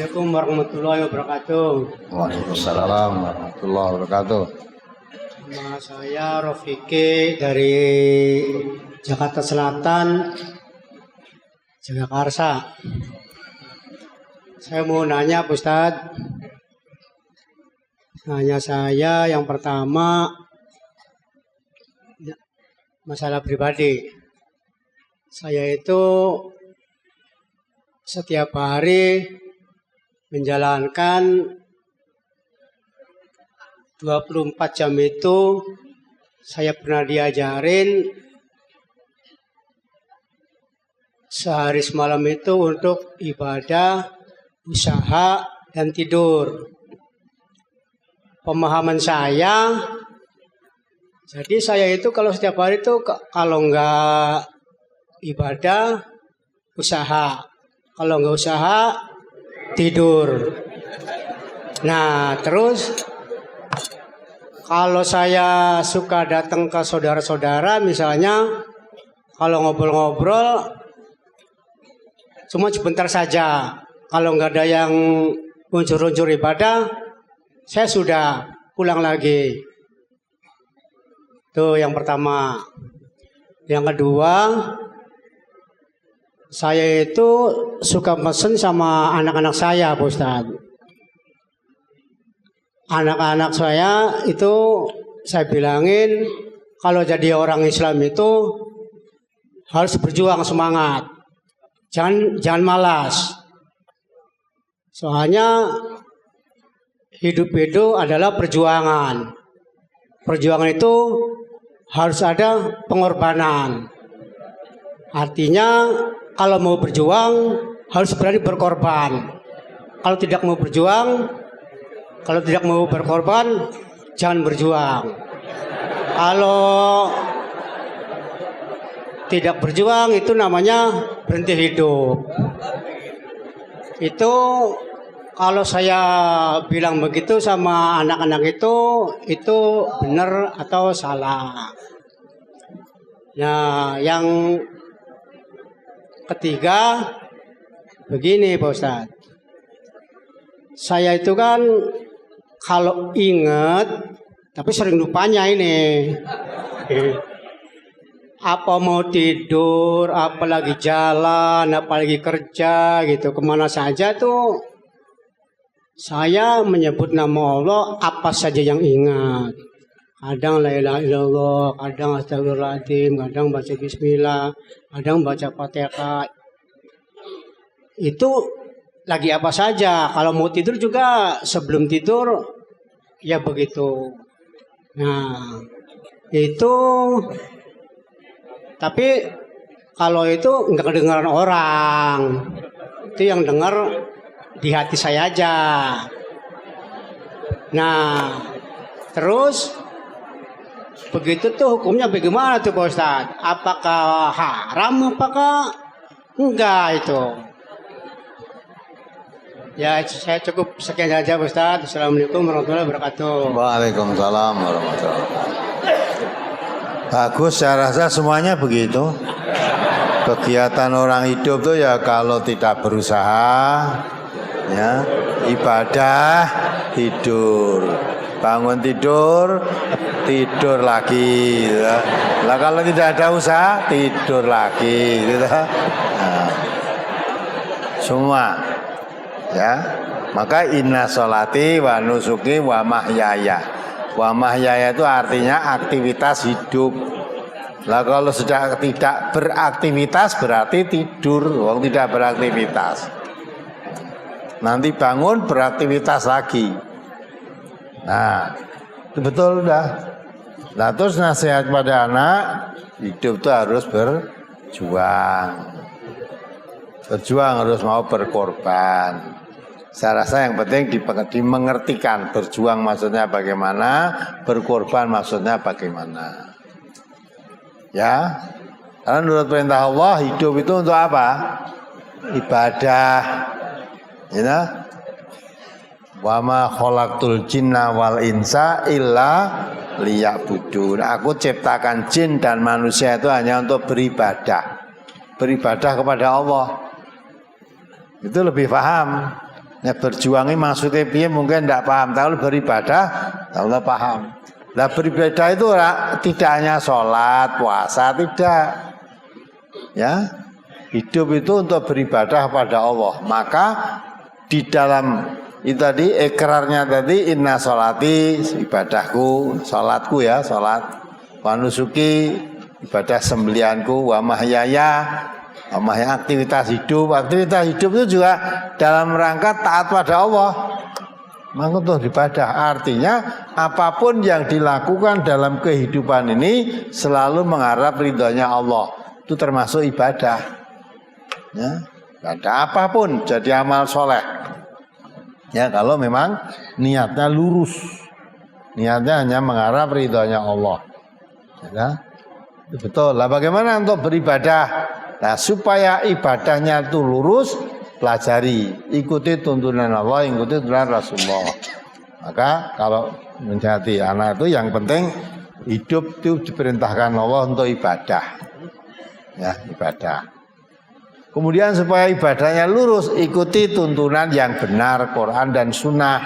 Assalamualaikum warahmatullahi wabarakatuh. Waalaikumsalam warahmatullahi wabarakatuh. Nama saya Rofiki dari Jakarta Selatan, Jagakarsa. Saya mau nanya Pak Ustadz. Nanya saya yang pertama masalah pribadi. Saya itu setiap hari menjalankan 24 jam itu saya pernah diajarin sehari semalam itu untuk ibadah, usaha, dan tidur. Pemahaman saya, jadi saya itu kalau setiap hari itu kalau nggak ibadah, usaha. Kalau nggak usaha, tidur. Nah, terus kalau saya suka datang ke saudara-saudara, misalnya kalau ngobrol-ngobrol, cuma sebentar saja. Kalau nggak ada yang unsur-unsur ibadah, saya sudah pulang lagi. Itu yang pertama. Yang kedua, saya itu suka pesen sama anak-anak saya, Pak Ustadz. Anak-anak saya itu saya bilangin kalau jadi orang Islam itu harus berjuang semangat. Jangan malas. Soalnya hidup itu adalah perjuangan. Perjuangan itu harus ada pengorbanan. Artinya kalau mau berjuang harus berani berkorban. Kalau tidak mau berkorban, jangan berjuang. Kalau tidak berjuang itu namanya berhenti hidup. Itu kalau saya bilang begitu sama anak-anak itu benar atau salah. Nah, yang ketiga, begini Pak Ustadz. Saya itu kan kalau ingat, tapi sering lupanya ini. Apa mau tidur, apalagi jalan, apalagi kerja gitu, kemana saja tuh saya menyebut nama Allah apa saja yang ingat. Kadang la ilaha illallah, kadang astagfirullahaladzim, kadang baca bismillah, kadang baca Fatihah. Itu lagi apa saja. Kalau mau tidur juga sebelum tidur ya begitu. Nah, itu tapi kalau itu enggak kedengaran orang. Itu yang dengar di hati saya aja. Nah, terus begitu tuh hukumnya bagaimana tuh Pak Ustadz? Apakah haram, apakah enggak itu? Ya saya cukup sekian saja Pak Ustadz. Assalamualaikum warahmatullahi wabarakatuh. Waalaikumsalam warahmatullahi wabarakatuh. Bagus, saya rasa semuanya begitu. Kegiatan orang hidup tuh ya kalau tidak berusaha, ya ibadah, tidur, bangun tidur, tidur lagi. Gitu. Lah kalau tidak ada usaha, tidur lagi. Gitu. Nah, semua, ya. Maka inna sholati wa nusuki wa mahyaya. Wa mahyaya itu artinya aktivitas hidup. Lah kalau sudah tidak beraktivitas berarti tidur, wong tidak beraktivitas. Nanti bangun beraktivitas lagi. Nah, itu betul udah. Nah, terus nasihat pada anak, hidup itu harus berjuang. Berjuang harus mau berkorban. Saya rasa yang penting dimengertikan berjuang maksudnya bagaimana, berkorban maksudnya bagaimana. Ya, karena menurut perintah Allah hidup itu untuk apa? Ibadah. Ya. Wa ma khalaqtul jinna wal insa illa liya'budun. Aku ciptakan jin dan manusia itu hanya untuk beribadah. Beribadah kepada Allah. Itu lebih paham. Nah, berjuang ini maksudnya piye mungkin tidak paham. Kalau beribadah, Allah paham. Nah, beribadah itu tidak hanya sholat, puasa, tidak. Ya, hidup itu untuk beribadah pada Allah. Maka di dalam itu tadi ikrarnya tadi inna sholati ibadahku, sholatku ya, sholat, wa nusuki ibadah sembelianku, wa mahyaya aktivitas hidup itu juga dalam rangka taat pada Allah. Maka untuk ibadah artinya apapun yang dilakukan dalam kehidupan ini selalu mengharap ridhonya Allah. Itu termasuk ibadah. Ya, ibadah apapun jadi amal soleh. Ya, kalau memang niatnya lurus, niatnya hanya mengharap ridhonya Allah. Ya, itu betul. Lah bagaimana untuk beribadah? Nah, supaya ibadahnya itu lurus, pelajari, ikuti tuntunan Allah, ikuti tuntunan Rasulullah. Maka kalau menjadi anak itu yang penting hidup itu diperintahkan Allah untuk ibadah. Ya, ibadah. Kemudian supaya ibadahnya lurus, ikuti tuntunan yang benar, Quran dan Sunnah.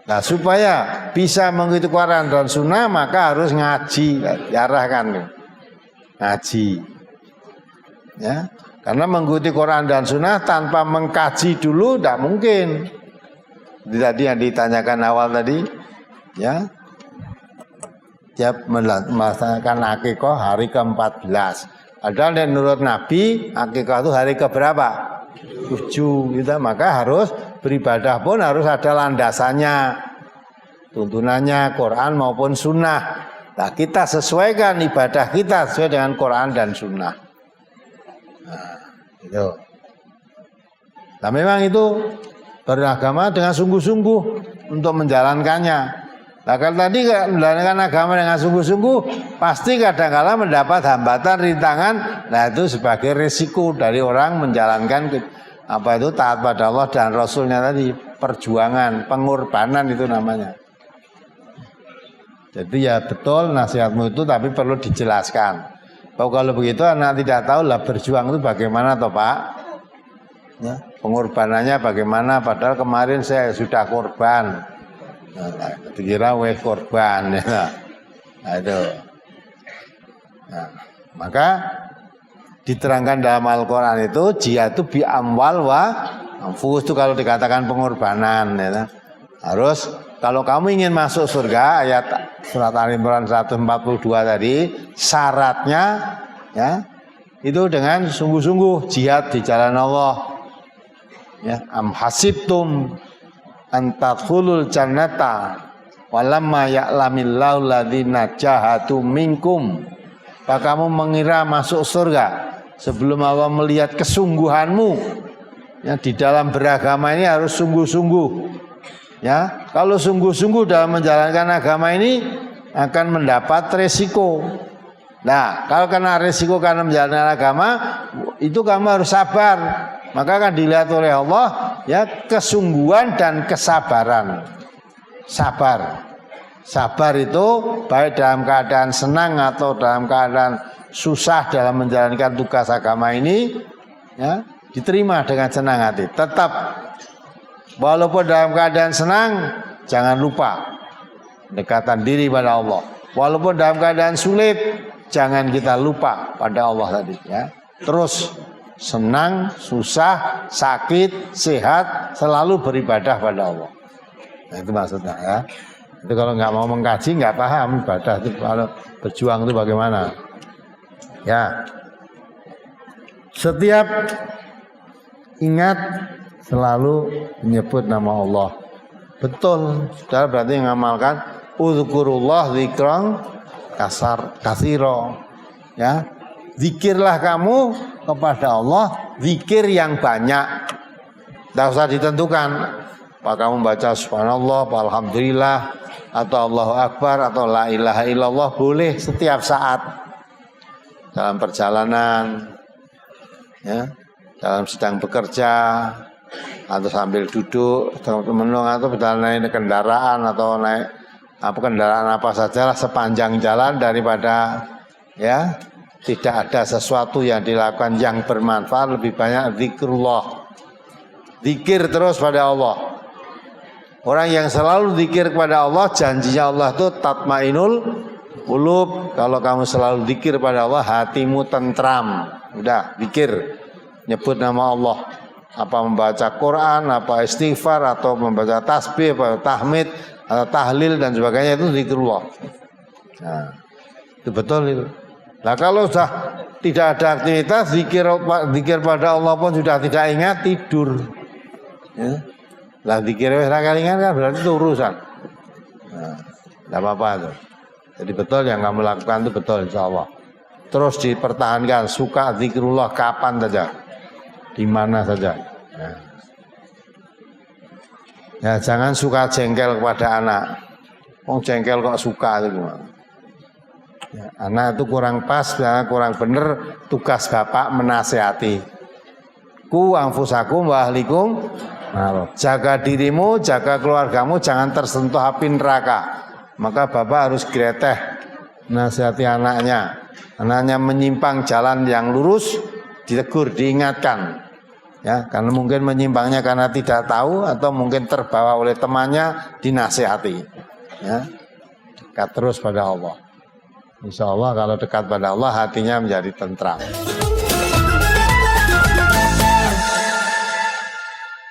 Nah, supaya bisa mengikuti Quran dan Sunnah, maka harus ngaji, diarahkan ngaji. Ya, karena mengikuti Quran dan Sunnah tanpa mengkaji dulu tidak mungkin. Tadi yang ditanyakan awal tadi, ya, tiap melaksanakan akikah hari ke-14. Padahal menurut Nabi akikah itu hari keberapa? 7. Gitu. Maka harus beribadah pun harus ada landasannya, tuntunannya Quran maupun Sunnah. Nah, kita sesuaikan ibadah kita sesuai dengan Quran dan Sunnah. Nah, itu. Nah, memang itu beragama dengan sungguh-sungguh untuk menjalankannya. Nah, kalau tadi menjalankan agama dengan sungguh-sungguh, pasti kadang-kala mendapat hambatan, rintangan. Nah, itu sebagai risiko dari orang menjalankan apa itu taat pada Allah dan Rasulnya tadi, perjuangan, pengorbanan itu namanya. Jadi ya betul nasihatmu itu, tapi perlu dijelaskan. Kalau begitu anak tidak tahu lah berjuang itu bagaimana toh Pak? Ya, pengorbanannya bagaimana? Padahal kemarin saya sudah korban. Nah, dikira korban ya. Nah, itu. Nah, maka diterangkan dalam Al-Quran itu jihad itu bi amwal wa anfus itu kalau dikatakan pengorbanan ya. Harus kalau kamu ingin masuk surga, ayat surat Al-Imran 142 tadi, syaratnya ya itu dengan sungguh-sungguh jihad di jalan Allah. Ya, am hasibtum an tadkhulul jannata walamma ya'lamillahu alladzina jahadu minkum. Apa kamu mengira masuk surga sebelum Allah melihat kesungguhanmu? Ya, di dalam beragama ini harus sungguh-sungguh. Ya, kalau sungguh-sungguh dalam menjalankan agama ini akan mendapat resiko. Nah, kalau kena resiko karena menjalankan agama, itu kamu harus sabar. Maka akan dilihat oleh Allah ya kesungguhan dan kesabaran. Sabar. Sabar itu baik dalam keadaan senang atau dalam keadaan susah dalam menjalankan tugas agama ini ya, diterima dengan senang hati. Tetap walaupun dalam keadaan senang, jangan lupa dekatan diri pada Allah. Walaupun dalam keadaan sulit, jangan kita lupa pada Allah tadi ya. Terus senang, susah, sakit, sehat, selalu beribadah pada Allah. Nah, itu maksudnya ya. Itu kalau nggak mau mengkaji, nggak paham ibadah itu kalau berjuang itu bagaimana. Ya. Setiap ingat selalu menyebut nama Allah. Betul, saudara berarti mengamalkan uzkurullah dzikran katsira. Ya. Zikirlah kamu kepada Allah, zikir yang banyak. Tidak usah ditentukan. Apa kamu baca subhanallah, alhamdulillah, atau Allahu Akbar, atau la ilaha illallah, boleh setiap saat. Dalam perjalanan, ya, dalam sedang bekerja, atau sambil duduk, menung, atau naik kendaraan, atau naik kendaraan apa sajalah sepanjang jalan daripada ya tidak ada sesuatu yang dilakukan yang bermanfaat, lebih banyak zikrullah. Zikir terus pada Allah. Orang yang selalu zikir kepada Allah, janjinya Allah itu tatmainul qulub. Kalau kamu selalu zikir pada Allah, hatimu tentram. Udah, zikir. Nyebut nama Allah. Apa membaca Quran, apa istighfar, atau membaca tasbih, atau tahmid, atau tahlil dan sebagainya, itu zikrullah. Nah, itu betul itu. Nah, kalau sudah tidak ada aktivitas, zikir pada Allah pun sudah tidak ingat, tidur. Ya. Lah dikira kalingan kan berarti itu urusan. Nah, tidak apa-apa itu. Jadi betul yang kamu lakukan itu betul insya Allah. Terus dipertahankan, suka zikrullah kapan saja, di mana saja. Nah. Ya jangan suka jengkel kepada anak. Oh jengkel kok suka itu gimana? Ya, anak itu kurang pas, ya, kurang benar tugas bapak menasehati. Ku anfusakum wa ahlikum. Nah, jaga dirimu, jaga keluargamu, jangan tersentuh api neraka. Maka bapak harus greteh nasihati anaknya. Anaknya menyimpang jalan yang lurus, ditegur, diingatkan. Ya, karena mungkin menyimpangnya karena tidak tahu atau mungkin terbawa oleh temannya, dinasihati. Ya, dekat terus pada Allah. Insya Allah kalau dekat pada Allah hatinya menjadi tentram.